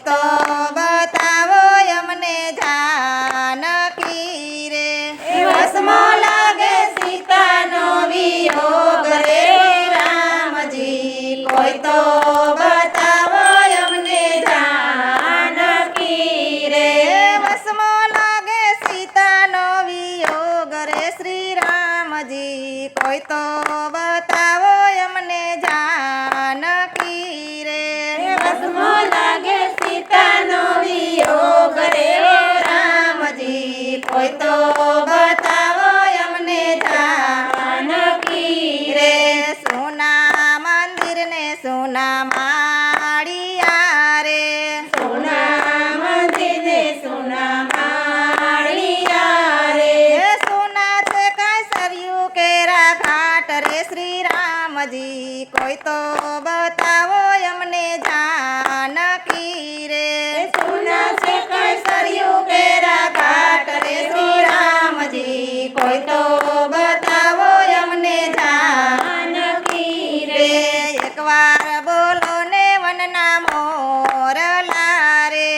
તો બતાવો અમને જાનકી રે વસમો લાગે સીતાનો વિયોગ રે રામજી કોઈ તો બતાવો અમને જાનકી રે વસમો લાગે સીતાનો વિયોગ રે શ્રી રામજી કોઈ તો બતાવો અમને જાનકી રે વસમો લાગે સીતાનો વિયોગ રે રામજી કોઈ તો બતાવો અમને જાનકી રે સોના મંદિર ને સોના માળિયા રે સોના મંદિર ને સોના માળિયા રે સોના છે કાંઈ સરયું કેરા ઘાટ રે શ્રી રામજી કોઈ તો બતાવો અમને જાનકી રે સોના છે કાંઈ સરયું કેરા ઘાટ રે શ્રી રામજી કોઈ તો બતાવો અમને જાનકી રે એકવાર બોલો ને વનના મોરલા રે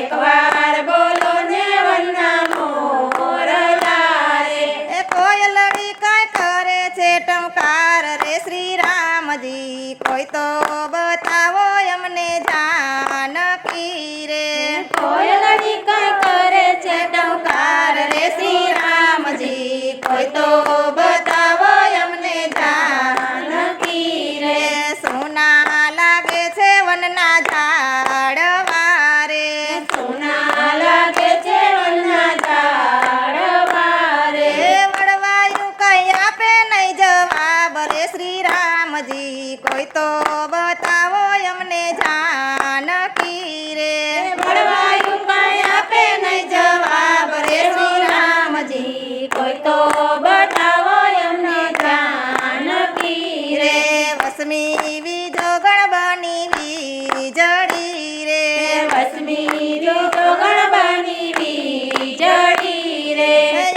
એકવાર બોલો ને વનના મોરલા રે એ કોયલડી કાંઈ કરે છે ટમકાર રે શ્રી રામજી કોઈ તો બતાવો અમને જાનકી રે કોયલડી કાંઈ કરે છે ટમકાર રે શ્રી રામજી કોઈ તો બતાવો અમને જાનકી રે સોના લાગે છે વનના ઝાડવા રે સોના લાગે છે વનના ઝાડવા રે વડવાયું કઈ આપે નહીં જવાબ રે શ્રી રામજી કોઈ તો બતાવો અમને જાનકી રે વડવાયું કઈ આપે નહીં જવાબ રે શ્રી રામજી કોઈ તો બતાવો અમને જાનકી રે વસમી વિજોગણ બની વીજળી રે વસમી વિજોગણ બની વીજળી રે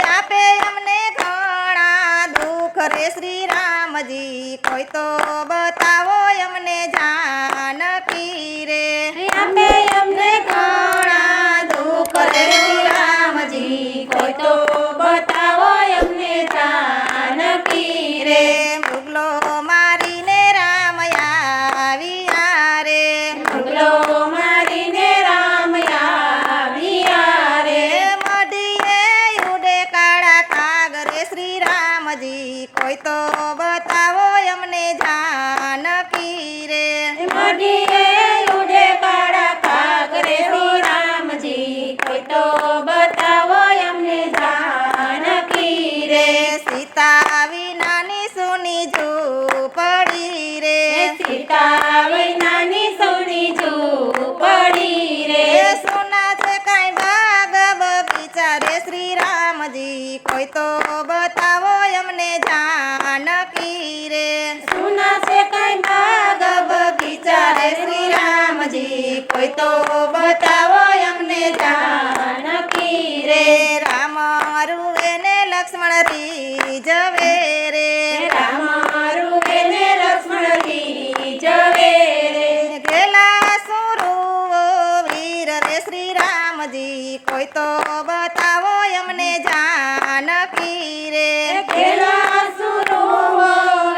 આપે અમને ઘણા દુઃખ રે શ્રી રામજી કોઈ તો બતાવો અમને જાનકી રે આપે અમને ઘણા દુઃખ રે શ્રી રામજી કોઈ તો બતાવો અમને જાનકી રે મુગલો મારીને રામ આવ્યા રે મુગલો મારીને રામ આવ્યા રે મઢીએ ઉડે કાળા કાગ રે શ્રી રામજી કોઈ તો બતાવો અમને જાનકી રે મઢીએ ઉડે કાળા કાગ રે શ્રી રામજી કોઈ તો બતાવો અમને જાનકી રે સીતા વિનાની સોની ઝૂંપડી રે સીતા વિનાની સોની ઝૂંપડી રે સોના છે કાંઈ બાગ બગીચા રે શ્રી રામજી કોઈ તો બતાવો અમને જાનકી રે સોના છે કાંઈ બાગ બગીચા રે શ્રી રામજી કોઈ તો બતાવો અમને જાનકી રે રામ રૂવે ને લક્ષ્મણ રીઝવે રે રામ રૂવે ને લક્ષ્મણ રીઝવે રે ગેલા સુરુઓ વીર રે શ્રી રામજી કોઈ તો બતાવો અમને જાનકી રે ગેલા સુરુઓ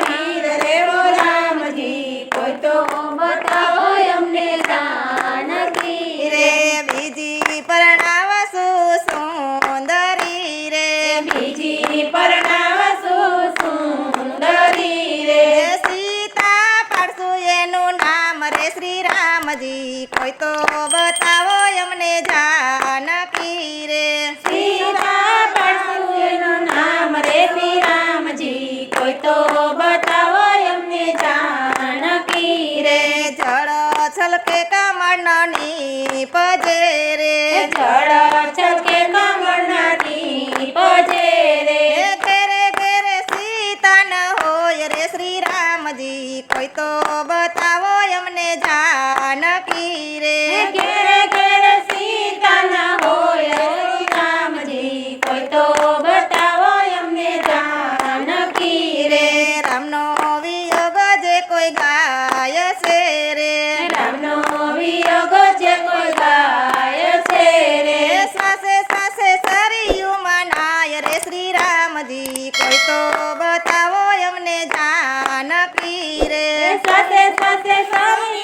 વીર રે રામજી કોઈ તો બતાવો અમને જાનકી રે બીજી પરણાવસુ સુંદરી રે બીજી પરણાવસુ સુંદરી રે સીતા પાડશું એનું નામ રે શ્રી રામજી કોઈ તો બતાવો અમને જાનકી રે સીતા પાડશું એનું નામ રે શ્રી રામજી કોઈ તો બતાવો અમને જાનકી રે જળ છલકે કમળની પજે રે જળ છલકે કમળની પજે રે ઘેરે ઘેરે સીતા ન હોય રે શ્રી રામજી કોઈ તો બતાવો અમને જાનકી રે ઘેરે ઘેરે સીતા ન હોય શ્રી રામજી કોઈ તો બતાવો અમને જાનકી રે રામનો વિયોગ જે કોઈ ગાય છે રે રામનો વિયોગ જે કોઈ બતાવો અમને જાનકી રે સાથે સાથે સૌની